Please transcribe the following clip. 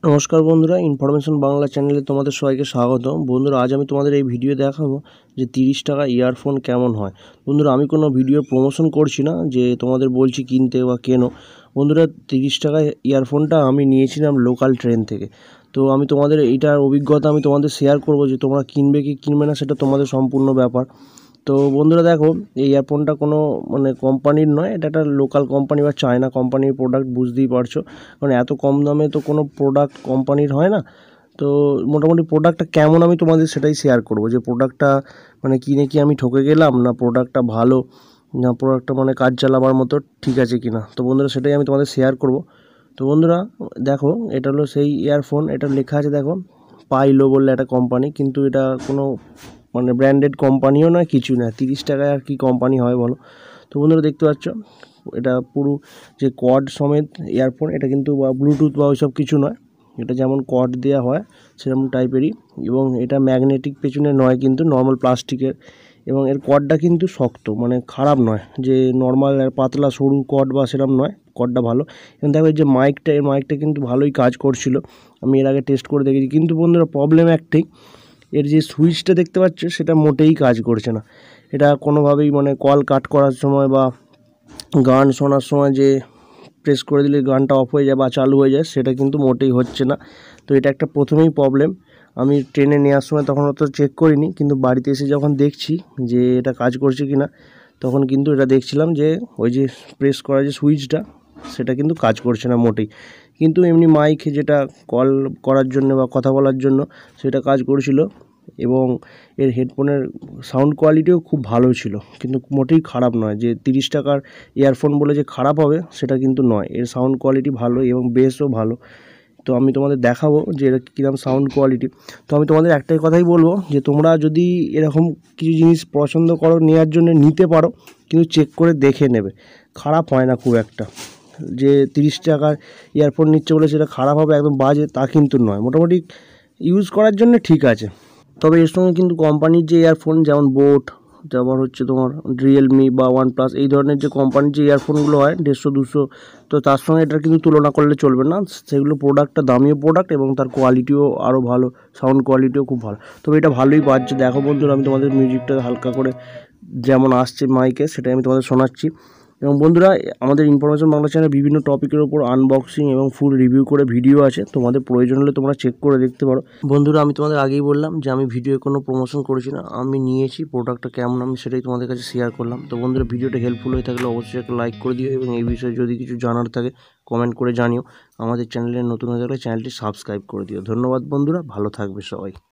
নমস্কার বন্ধুরা, ইনফরমেশন বাংলা চ্যানেলে তোমাদের সবাইকে স্বাগত। বন্ধুরা, আজ আমি তোমাদের এই ভিডিও দেখাবো যে 30 টাকা ইয়ারফোন কেমন হয়। বন্ধুরা, আমি কোনো ভিডিও প্রমোশন করছি না যে তোমাদের বলছি কিনতে বা কেনো। বন্ধুরা, 30 টাকা ইয়ারফোনটা আমি নিয়েছিলাম লোকাল ট্রেন থেকে। তো আমি তোমাদের এইটার অভিজ্ঞতা আমি তোমাদের শেয়ার করব যে তোমরা কিনবে কি কিনবে না সেটা তোমাদের সম্পূর্ণ ব্যাপার। তো বন্ধুরা দেখো, এই ইয়ারফোনটা কোনো কোম্পানির নয়, এটা একটা লোকাল কোম্পানি বা চায়না কোম্পানির প্রোডাক্ট, বুঝতেই পারছো। কারণ এত কম দামে তো কোনো প্রোডাক্ট কোম্পানির হয় না। তো মোটামুটি প্রোডাক্টটা কেমন আমি তোমাদের সেটাই শেয়ার করব, যে প্রোডাক্টটা কিনে কি আমি ঠকে গেলাম, না প্রোডাক্টটা ভালো, না প্রোডাক্টটা কাজ চালাবার মতো ঠিক আছে কি না। তো বন্ধুরা, সেটাই আমি তোমাদের শেয়ার করব। তো বন্ধুরা দেখো, এটা হলো সেই ইয়ারফোন। এটা লেখা আছে দেখো, পাইলো বললে একটা কোম্পানি, কিন্তু এটা কোনো ব্র্যান্ডেড কোম্পানিও নয়, কিছু না। 30 টাকায় আর কি কোম্পানি হয় বলো। তো বন্ধুরা দেখতে পাচ্ছ, এটা পুরো যে কর্ড সমেত ইয়ারফোন, এটা কিন্তু বা ব্লুটুথ বা ওইসব কিছু নয়। এটা যেমন কর্ড দেওয়া হয় সেরকম টাইপেরই, এবং এটা ম্যাগনেটিক পেছনে নয়, কিন্তু নর্মাল প্লাস্টিকের। এবং এর কর্ডটা কিন্তু শক্ত, খারাপ নয়, যে নর্মাল পাতলা সরু কর্ড বা সেরকম নয়, কর্ডটা ভালো। এবং দেখো, যে এর মাইকটা কিন্তু ভালোই কাজ করছিল, আমি এর আগে টেস্ট করে দেখেছি। কিন্তু বন্ধুরা, প্রবলেম একটাই, এর যে সুইচটা দেখতে পাচ্ছ সেটা মোটেই কাজ করছে না। এটা কোনোভাবেই কল কাট করার সময় বা গান শোনার সময় যে প্রেস করে দিলে গানটা অফ হয়ে যায় বা চালু হয়ে যায়, সেটা কিন্তু মোটেই হচ্ছে না। তো এটা একটা প্রথমেই প্রবলেম। আমি ট্রেনে নেওয়ার সময় তখন অত চেক করিনি, কিন্তু বাড়িতে এসে যখন দেখছি যে এটা কাজ করছে কি না, তখন কিন্তু এটা দেখছিলাম যে ওই যে প্রেস করা যে সুইচটা, সেটা কিন্তু কাজ করছে না মোটেই। কিন্তু এমনি মাইক যেটা কল করার জন্য বা কথা বলার জন্য, সেটা কাজ করেছিল। এবং এর হেডফোনের সাউন্ড কোয়ালিটিও খুব ভালো ছিল, কিন্তু মোটেই খারাপ নয়। যে 30 টাকার ইয়ারফোন বলে যে খারাপ হবে সেটা কিন্তু নয়, এর সাউন্ড কোয়ালিটি ভালো এবং বেসও ভালো। তো আমি তোমাদের দেখাবো যে এর কীরকম সাউন্ড কোয়ালিটি। তো আমি তোমাদের একটাই কথাই বলবো, যে তোমরা যদি এরকম কিছু জিনিস পছন্দ করো, নেওয়ার জন্য নিতে পারো, কিন্তু চেক করে দেখে নেবে। খারাপ হয় না খুব একটা। যে 30 টাকার ইয়ারফোন নিচ্ছে বলে সেটা খারাপ হবে, একদম বাজে তা কিন্তু নয়। মোটামুটি ইউজ করার জন্য ঠিক আছে। তবে এর সঙ্গে কিন্তু কোম্পানির যে ইয়ারফোন, যেমন বোট, তারপর হচ্ছে তোমার রিয়েলমি বা ওয়ানপ্লাস, এই ধরনের যে কোম্পানির যে ইয়ারফোনগুলো হয় 150-200, তো তার সঙ্গে এটার কিন্তু তুলনা করলে চলবে না। সেগুলো প্রোডাক্টটা দামিও প্রোডাক্ট, এবং তার কোয়ালিটিও আরও ভালো, সাউন্ড কোয়ালিটিও খুব ভালো। তবে এটা ভালোই বাজছে। দেখো বন্ধুরা, আমি তোমাদের মিউজিকটা হালকা করে যেমন আসছে মাইকে, সেটাই আমি তোমাদের শোনাচ্ছি। এবং বন্ধুরা, আমাদের ইনফরমেশন বাংলা চ্যানেলে বিভিন্ন টপিকের ওপর আনবক্সিং এবং ফুল রিভিউ করে ভিডিও আছে, তোমাদের প্রয়োজন হলে তোমরা চেক করে দেখতে পারো। বন্ধুরা, আমি তোমাদের আগেই বললাম যে আমি ভিডিও কোনো প্রমোশন করেছি না, আমি নিয়েছি প্রোডাক্টটা কেমন আমি সেটাই তোমাদের কাছে শেয়ার করলাম। তো বন্ধুরা, ভিডিওটা হেল্পফুল হয়ে থাকলে অবশ্যই একটা লাইক করে দিও, এবং এই বিষয়ে যদি কিছু জানার থাকে কমেন্ট করে জানিও। আমাদের চ্যানেলে নতুন হয়ে থাকলে চ্যানেলটি সাবস্ক্রাইব করে দিও। ধন্যবাদ বন্ধুরা, ভালো থাকবে সবাই।